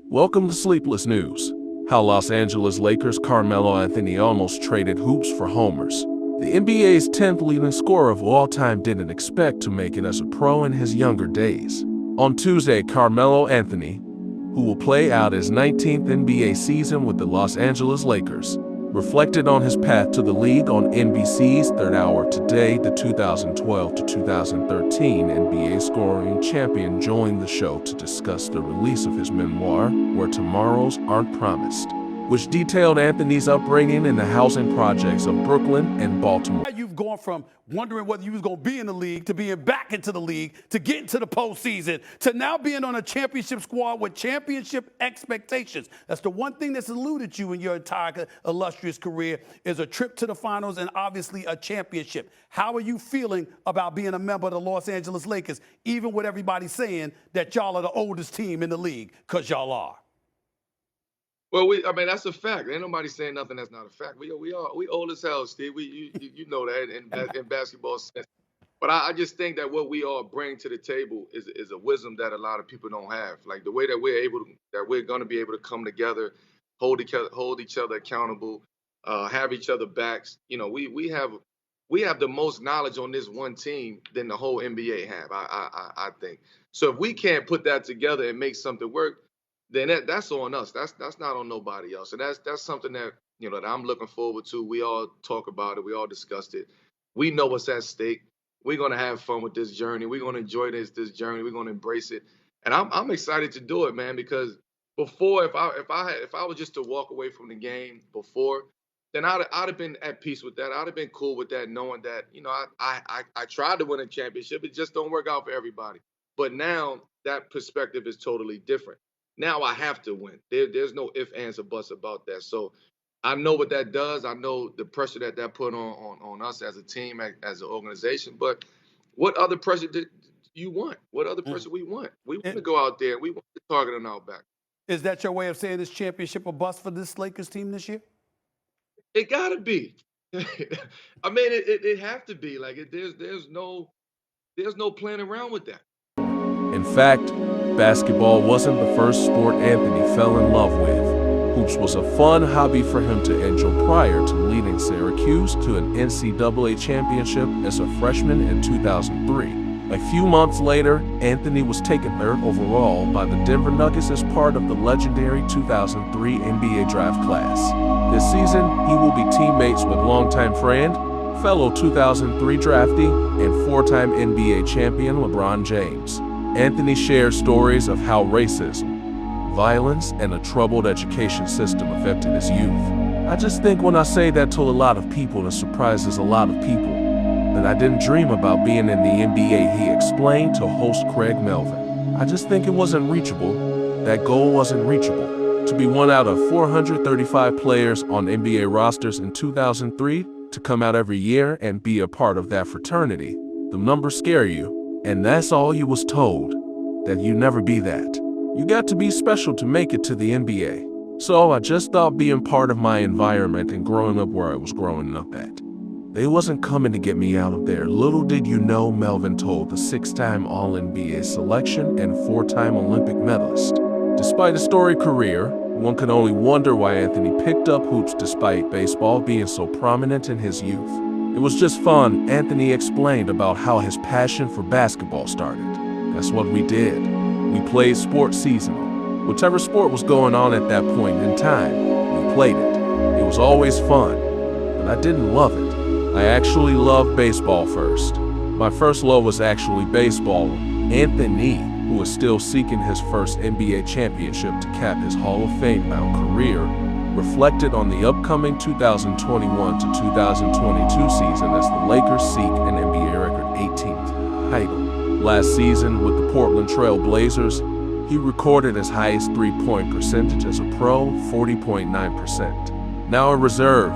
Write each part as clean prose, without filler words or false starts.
Welcome to Sleepless News. How Los Angeles Lakers' Carmelo Anthony almost traded hoops for homers. The NBA's 10th leading scorer of all time didn't expect to make it as a pro in his younger days. On Tuesday, Carmelo Anthony, who will play out his 19th NBA season with the Los Angeles Lakers, reflected on his path to the league on NBC's Third Hour Today. The 2012 to 2013 NBA scoring champion joined the show to discuss the release of his memoir, Where Tomorrows Aren't Promised, which detailed Anthony's upbringing in the housing projects of Brooklyn and Baltimore. You've gone from wondering whether you was going to be in the league to being back into the league to getting to the postseason to now being on a championship squad with championship expectations. That's the one thing that's eluded you in your entire illustrious career is a trip to the finals and obviously a championship. How are you feeling about being a member of the Los Angeles Lakers, even with everybody saying that y'all are the oldest team in the league, because y'all are? Well, that's a fact. Ain't nobody saying nothing that's not a fact. We old as hell, Steve. You know that in basketball sense. But I just think that what we all bring to the table is a wisdom that a lot of people don't have. Like the way that we're going to be able to come together, hold each other accountable, have each other backs. You know, we have the most knowledge on this one team than the whole NBA have. I think. So if we can't put that together and make something work, then that's on us. That's not on nobody else. And that's something that, that I'm looking forward to. We all talk about it. We all discussed it. We know what's at stake. We're going to have fun with this journey. We're going to enjoy this journey. We're going to embrace it. And I'm excited to do it, man, because before, if I was just to walk away from the game before, then I'd have been at peace with that. I'd have been cool with that, knowing that, I tried to win a championship. It just don't work out for everybody. But now that perspective is totally different. Now I have to win. There's no ifs, ands, or buts about that. So I know what that does. I know the pressure that put on us as a team, as an organization. But what other pressure did you want? What other pressure we want? We want to go out there. We want to target on our back. Is that your way of saying this championship a bust for this Lakers team this year? It got to be. I mean, it have to be. Like there's no playing around with that. In fact, basketball wasn't the first sport Anthony fell in love with. Hoops was a fun hobby for him to enjoy prior to leading Syracuse to an NCAA championship as a freshman in 2003. A few months later, Anthony was taken third overall by the Denver Nuggets as part of the legendary 2003 NBA draft class. This season, he will be teammates with longtime friend, fellow 2003 draftee, and four-time NBA champion LeBron James. Anthony shares stories of how racism, violence, and a troubled education system affected his youth. I just think when I say that to a lot of people, it surprises a lot of people that I didn't dream about being in the NBA, he explained to host Craig Melvin. I just think it wasn't reachable. That goal wasn't reachable. To be one out of 435 players on NBA rosters in 2003, to come out every year and be a part of that fraternity, the numbers scare you. And that's all you was told, that you never be that. You got to be special to make it to the NBA. So I just thought being part of my environment and growing up where I was growing up at, they wasn't coming to get me out of there. Little did you know, Melvin told the 6-time All-NBA selection and 4-time Olympic medalist. Despite a storied career, one can only wonder why Anthony picked up hoops despite baseball being so prominent in his youth. It was just fun. Anthony explained about how his passion for basketball started. That's what we did. We played sports seasonal. Whichever sport was going on at that point in time, we played it. It was always fun, but I didn't love it. I actually loved baseball first. My first love was actually baseball. Anthony, who is still seeking his first NBA championship to cap his Hall of Fame-bound career, reflected on the upcoming 2021 to 2022 season as the Lakers seek an NBA record 18th title. Last season with the Portland Trail Blazers, he recorded his highest three-point percentage as a pro, 40.9%. Now a reserve,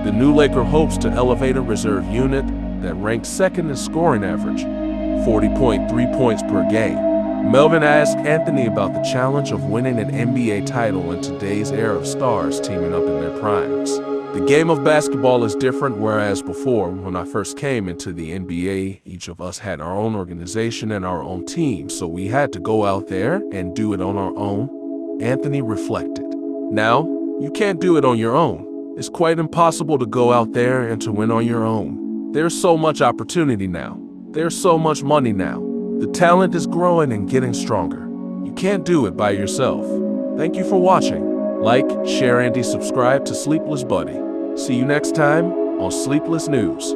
the new Laker hopes to elevate a reserve unit that ranked second in scoring average, 40.3 points per game. Melvin asked Anthony about the challenge of winning an NBA title in today's era of stars teaming up in their primes. The game of basketball is different, whereas before, when I first came into the NBA, each of us had our own organization and our own team, so we had to go out there and do it on our own. Anthony reflected. Now, you can't do it on your own. It's quite impossible to go out there and to win on your own. There's so much opportunity now. There's so much money now. The talent is growing and getting stronger. You can't do it by yourself. Thank you for watching. Like, share, and subscribe to Sleepless Buddy. See you next time on Sleepless News.